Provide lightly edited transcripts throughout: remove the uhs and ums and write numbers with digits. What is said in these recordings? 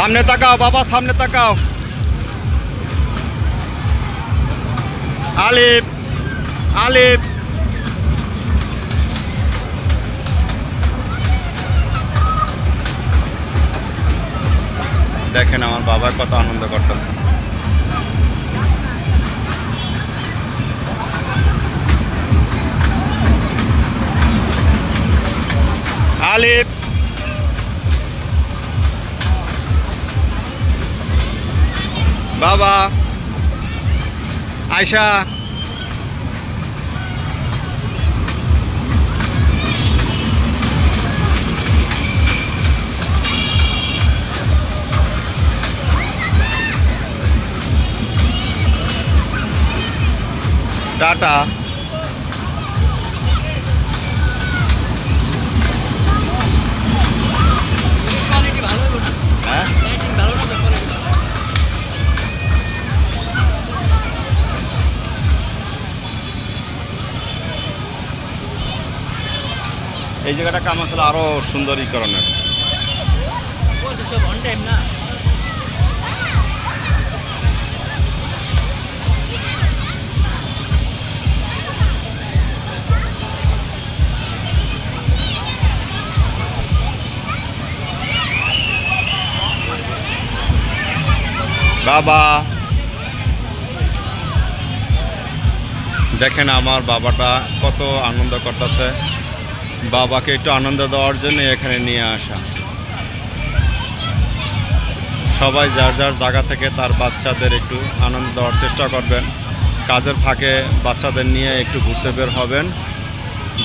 সামনে তাকাও বাবা, সামনে তাকাও। আলিফ আলিফ। দেখেন আমার বাবা কত আনন্দ করতেছে। আলিফ বাবা, আয়শা টাটা। হ্যাঁ এই জায়গাটা কাম আসলে আরো সুন্দরীকরণের। বাবা দেখেন আমার বাবাটা কত আনন্দ করতেছে। বাবাকে একটু আনন্দ দেওয়ার জন্য এখানে নিয়ে আসা। সবাই যার যার জায়গা থেকে তার বাচ্চাদের একটু আনন্দ দেওয়ার চেষ্টা করবেন। কাজের ফাঁকে বাচ্চাদের নিয়ে একটু ঘুরতে বের হবেন।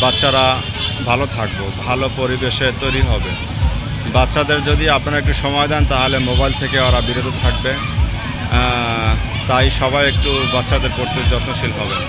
বাচ্চারা ভালো থাকবে, ভালো পরিবেশে তৈরি হবে। বাচ্চাদের যদি আপনারা একটু সময় দেন তাহলে মোবাইল থেকে ওরা বিরত থাকবে। তাই সবাই একটু বাচ্চাদের প্রতি যত্নশীল হবেন।